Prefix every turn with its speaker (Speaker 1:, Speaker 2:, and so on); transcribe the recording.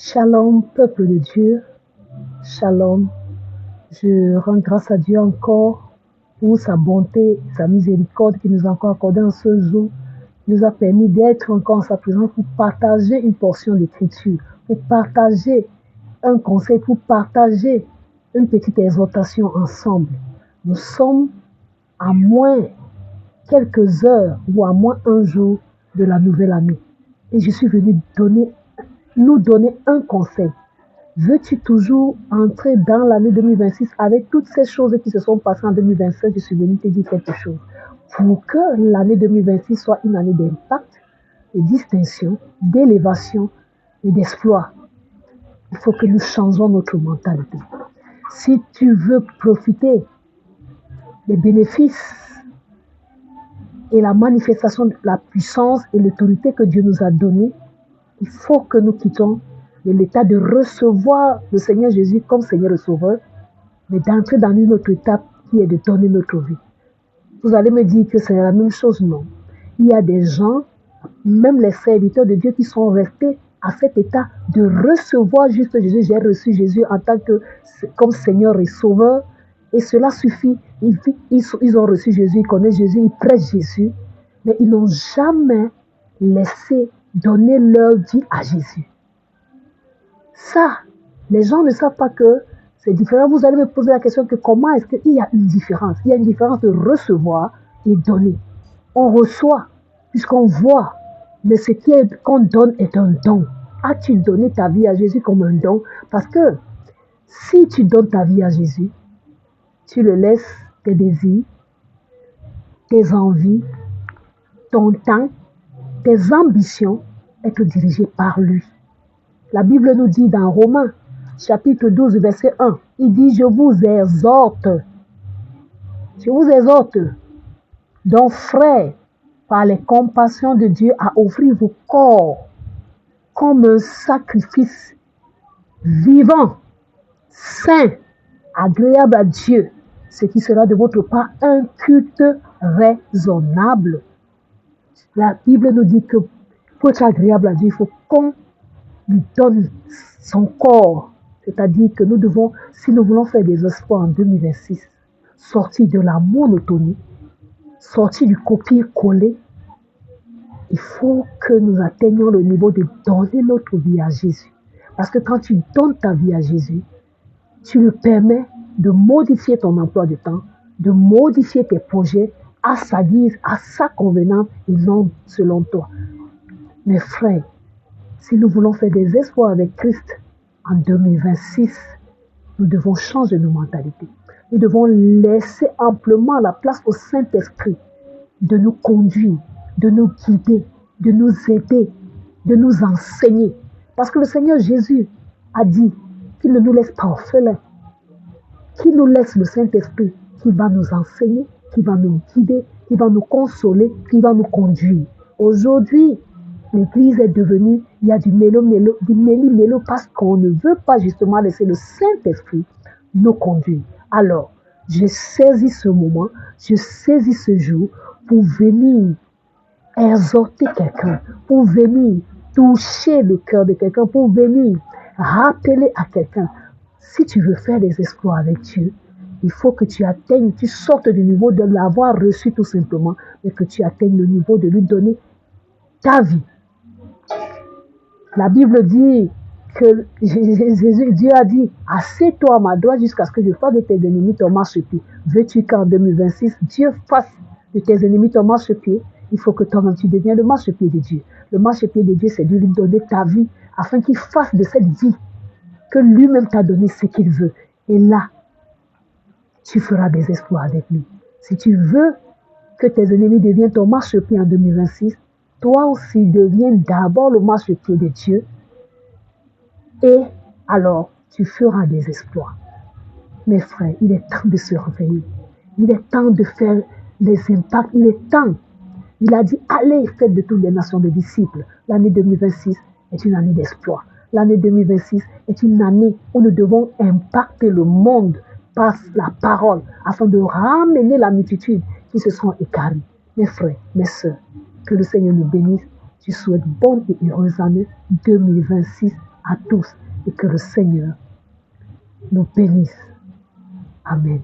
Speaker 1: Shalom, peuple de Dieu. Shalom. Je rends grâce à Dieu encore pour sa bonté, sa miséricorde qui nous a encore accordé en ce jour. Il nous a permis d'être encore en sa présence pour partager une portion d'écriture, pour partager un conseil, pour partager une petite exhortation ensemble. Nous sommes à moins quelques heures ou à moins un jour de la nouvelle année. Et je suis venu nous donner un conseil. Veux-tu toujours entrer dans l'année 2026 avec toutes ces choses qui se sont passées en 2025? Je suis venu te dire quelque chose. Pour que l'année 2026 soit une année d'impact, de distinction, d'élévation et d'exploit, il faut que nous changeons notre mentalité. Si tu veux profiter des bénéfices et la manifestation de la puissance et l'autorité que Dieu nous a donnée, il faut que nous quittions de l'état de recevoir le Seigneur Jésus comme Seigneur et Sauveur, mais d'entrer dans une autre étape qui est de donner notre vie. Vous allez me dire que c'est la même chose, non. Il y a des gens, même les serviteurs de Dieu, qui sont restés à cet état de recevoir juste Jésus. J'ai reçu Jésus en tant que comme Seigneur et Sauveur, et cela suffit. Ils ont reçu Jésus, ils connaissent Jésus, ils prêchent Jésus, mais ils n'ont jamais laissé donner leur vie à Jésus. Ça, les gens ne savent pas que c'est différent. Vous allez me poser la question que comment est-ce qu'il y a une différence? Il y a une différence de recevoir et donner. On reçoit puisqu'on voit, mais ce qu'on donne est un don. As-tu donné ta vie à Jésus comme un don? Parce que si tu donnes ta vie à Jésus, tu le laisses tes désirs, tes envies, ton temps, tes ambitions être dirigées par lui. La Bible nous dit dans Romains, chapitre 12, verset 1, il dit, je vous exhorte, donc frères, par les compassions de Dieu, à offrir vos corps comme un sacrifice vivant, saint, agréable à Dieu, ce qui sera de votre part un culte raisonnable. La Bible nous dit que pour être agréable à Dieu, il faut qu'on lui donne son corps. C'est-à-dire que nous devons, si nous voulons faire des exploits en 2026, sortir de la monotonie, sortir du copier-coller, il faut que nous atteignions le niveau de donner notre vie à Jésus. Parce que quand tu donnes ta vie à Jésus, tu lui permets de modifier ton emploi de temps, de modifier tes projets à sa guise, à sa convenance et non selon toi. Mes frères, si nous voulons faire des exploits avec Christ en 2026, nous devons changer nos mentalités. Nous devons laisser amplement la place au Saint-Esprit de nous conduire, de nous guider, de nous aider, de nous enseigner. Parce que le Seigneur Jésus a dit qu'il ne nous laisse pas orphelins, qu'il nous laisse le Saint-Esprit qui va nous enseigner, qui va nous guider, qui va nous consoler, qui va nous conduire. Aujourd'hui, l'Église est devenue, il y a du méli-mélo parce qu'on ne veut pas justement laisser le Saint-Esprit nous conduire. Alors, je saisis ce moment, je saisis ce jour pour venir exhorter quelqu'un, pour venir toucher le cœur de quelqu'un, pour venir rappeler à quelqu'un. Si tu veux faire des exploits avec Dieu, il faut que tu atteignes, tu sortes du niveau de l'avoir reçu tout simplement, et que tu atteignes le niveau de lui donner ta vie. La Bible dit que Dieu a dit, assieds-toi à ma droite jusqu'à ce que je fasse de tes ennemis ton marchepied. Veux-tu qu'en 2026, Dieu fasse de tes ennemis ton marchepied? Il faut que toi-même tu deviennes le marchepied de Dieu. Le marchepied de Dieu, c'est de lui donner ta vie afin qu'il fasse de cette vie que lui-même t'a donné ce qu'il veut. Et là, tu feras des exploits avec lui. Si tu veux que tes ennemis deviennent ton marchepied en 2026, toi aussi deviens d'abord le marchepied de Dieu. Et alors, tu feras des exploits. Mes frères, il est temps de se réveiller. Il est temps de faire les impacts. Il est temps. Il a dit, allez, faites de toutes les nations des disciples. L'année 2026 est une année d'exploit. L'année 2026 est une année où nous devons impacter le monde par la parole afin de ramener la multitude qui se sont égarés. Mes frères, mes sœurs, que le Seigneur nous bénisse. Je souhaite bonne et heureuse année 2026 à tous et que le Seigneur nous bénisse. Amen.